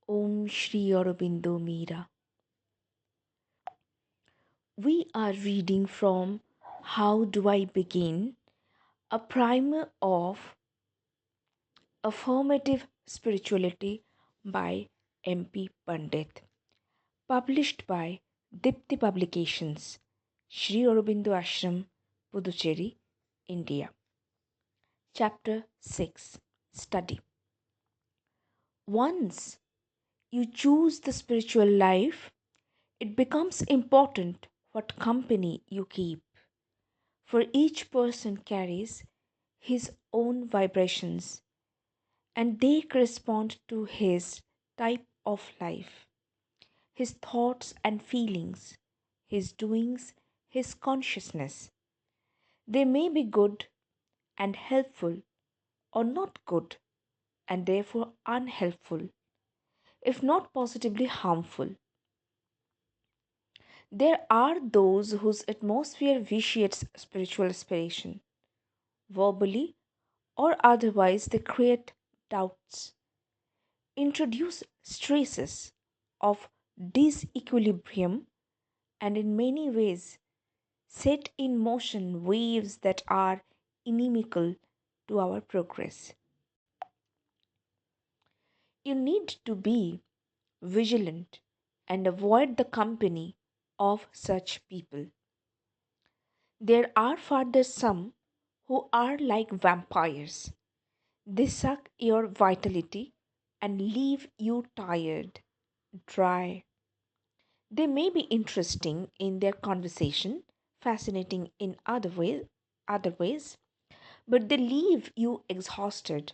Om Shri Aurobindo Meera. We are reading from How Do I Begin? A primer of Affirmative Spirituality by M.P. Pandit, published by Dipti Publications, Sri Aurobindo Ashram, Puducherry, India. Chapter 6. Study. Once you choose the spiritual life, it becomes important what company you keep, for each person carries his own vibrations and they correspond to his type of life, his thoughts and feelings, his doings, his consciousness. They may be good and helpful or not good and therefore unhelpful, if not positively harmful. There are those whose atmosphere vitiates spiritual aspiration. Verbally or otherwise, they create doubts, introduce stresses of disequilibrium, and in many ways set in motion waves that are inimical to our progress. You need to be vigilant and avoid the company of such people. There are further some who are like vampires. They suck your vitality and leave you tired, dry. They may be interesting in their conversation, fascinating in other ways, but they leave you exhausted.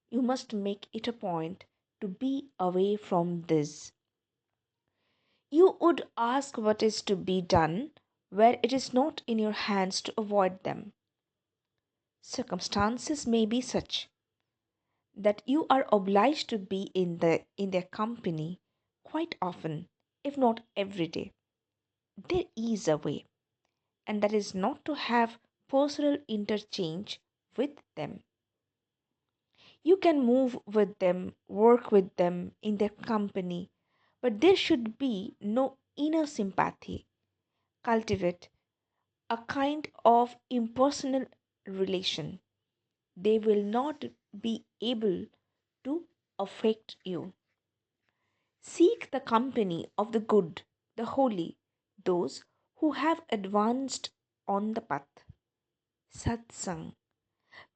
You must make it a point to be away from this. You would ask what is to be done where it is not in your hands to avoid them. Circumstances may be such that you are obliged to be in their company quite often, if not every day. There is a way, and that is not to have personal interchange with them. You can move with them, work with them in their company, but there should be no inner sympathy. Cultivate a kind of impersonal relation. They will not be able to affect you. Seek the company of the good, the holy, those who have advanced on the path. Satsang,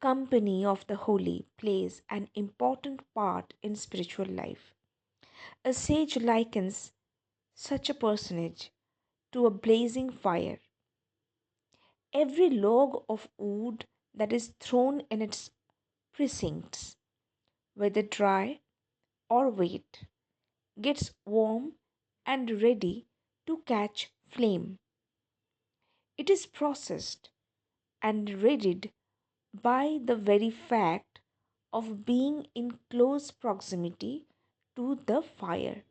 company of the holy, plays an important part in spiritual life. A sage likens such a personage to a blazing fire. Every log of wood that is thrown in its precincts, whether dry or wet, gets warm and ready to catch flame. It is processed and readied by the very fact of being in close proximity to the fire.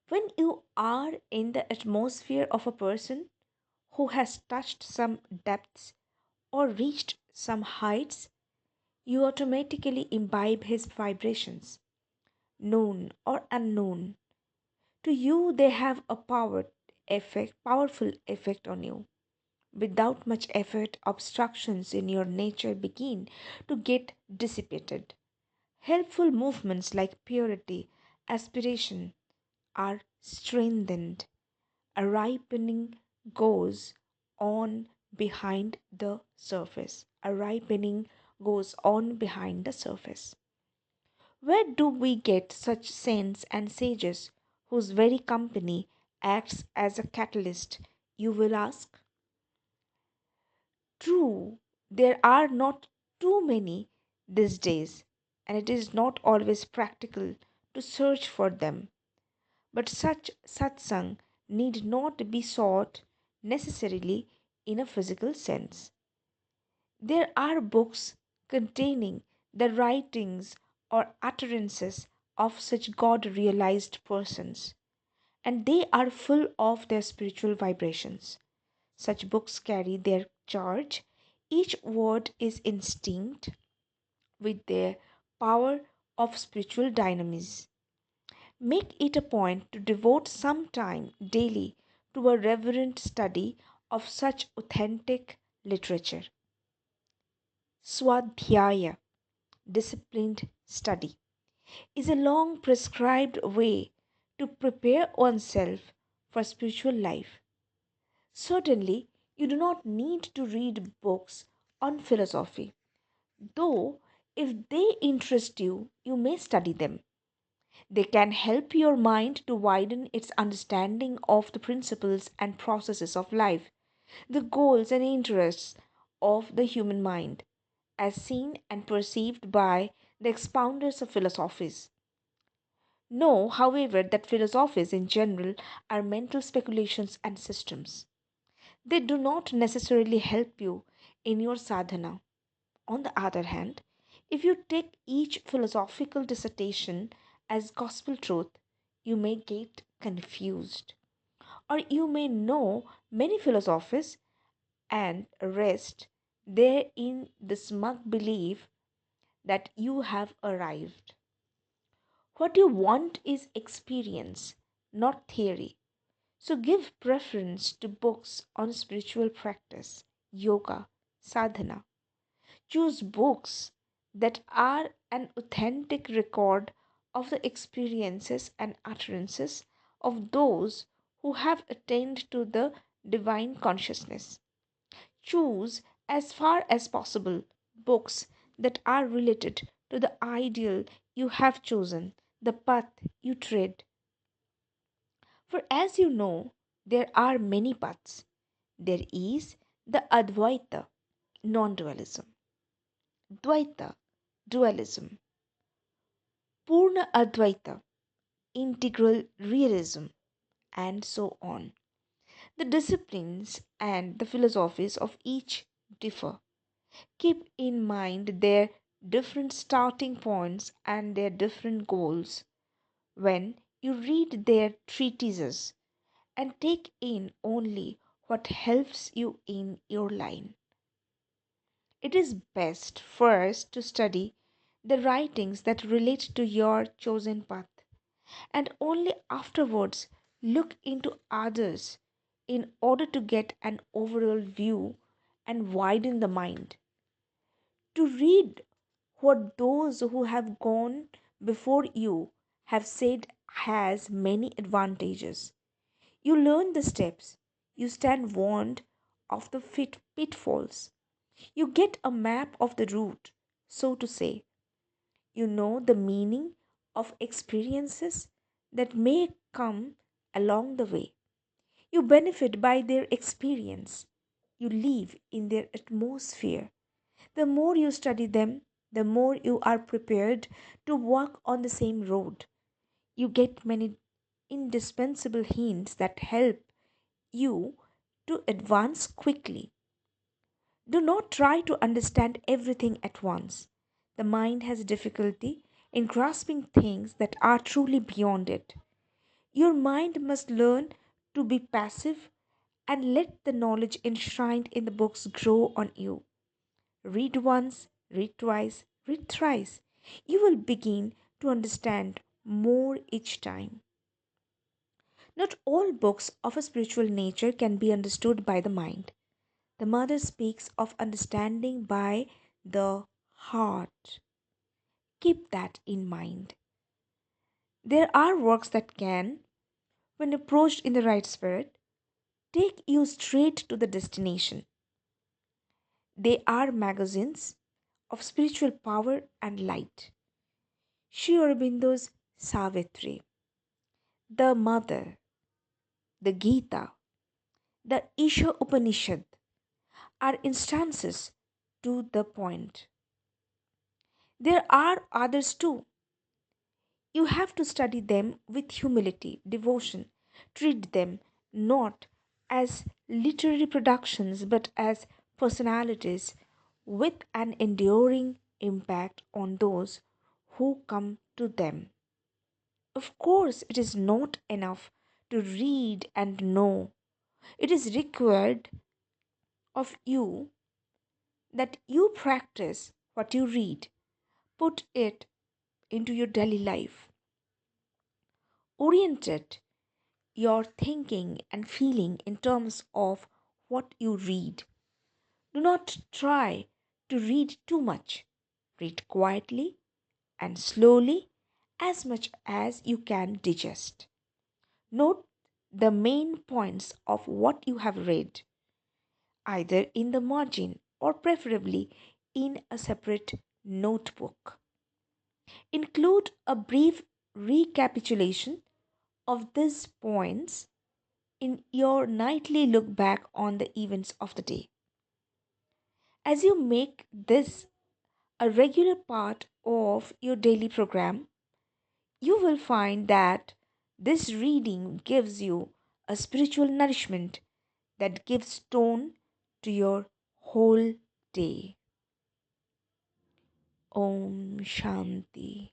When you are in the atmosphere of a person who has touched some depths or reached some heights, you automatically imbibe his vibrations, known or unknown. To you, they have a powerful effect on you. Without much effort, obstructions in your nature begin to get dissipated. Helpful movements like purity, aspiration are strengthened. A ripening goes on behind the surface. A ripening goes on behind the surface. Where do we get such saints and sages whose very company acts as a catalyst, you will ask? True, there are not too many these days, and it is not always practical to search for them. But such satsang need not be sought necessarily in a physical sense. There are books containing the writings or utterances of such God realized persons, and they are full of their spiritual vibrations. Such books carry their charge. Each word is instinct with their power of spiritual dynamism. Make it a point to devote some time daily to a reverent study of such authentic literature. Swadhyaya, disciplined study, is a long prescribed way to prepare oneself for spiritual life. Certainly, you do not need to read books on philosophy, though, if they interest you, you may study them. They can help your mind to widen its understanding of the principles and processes of life, the goals and interests of the human mind, as seen and perceived by the expounders of philosophies. Know, however, that philosophies in general are mental speculations and systems. They do not necessarily help you in your sadhana. On the other hand, if you take each philosophical dissertation as gospel truth, you may get confused, or you may know many philosophies and rest there in the smug belief that you have arrived. What you want is experience, not theory. So give preference to books on spiritual practice, yoga, sadhana. Choose books that are an authentic record of the experiences and utterances of those who have attained to the divine consciousness. Choose, as far as possible, books that are related to the ideal you have chosen, the path you tread. For as you know, there are many paths. There is the Advaita, non dualism, Dvaita, dualism, Purna Advaita, integral realism, and so on. The disciplines and the philosophies of each differ. Keep in mind their different starting points and their different goals when you read their treatises, and take in only what helps you in your line. It is best first to study the writings that relate to your chosen path, and only afterwards look into others in order to get an overall view and widen the mind. To read what those who have gone before you have said has many advantages. You learn the steps, you stand warned of the pitfalls, you get a map of the route, so to say. You know the meaning of experiences that may come along the way. You benefit by their experience. You live in their atmosphere. The more you study them, the more you are prepared to walk on the same road. You get many indispensable hints that help you to advance quickly. Do not try to understand everything at once. The mind has difficulty in grasping things that are truly beyond it. Your mind must learn to be passive and let the knowledge enshrined in the books grow on you. Read once, read twice, read thrice. You will begin to understand more each time. Not all books of a spiritual nature can be understood by the mind. The mother speaks of understanding by the heart. Keep that in mind. There are works that can, when approached in the right spirit, take you straight to the destination. They are magazines of spiritual power and light. Sri Aurobindo's Savitri, the Mother, the Gita, the Isha Upanishad are instances to the point. There are others too. You have to study them with humility, devotion. Treat them not as literary productions but as personalities with an enduring impact on those who come to them. Of course, it is not enough to read and know. It is required of you that you practice what you read, put it into your daily life. Oriented your thinking and feeling in terms of what you read. Do not try to read too much. Read quietly and slowly, as much as you can digest. Note the main points of what you have read, either in the margin or preferably in a separate notebook. Include a brief recapitulation of these points in your nightly look back on the events of the day. As you make this a regular part of your daily program, you will find that this reading gives you a spiritual nourishment that gives tone to your whole day. Om Shanti.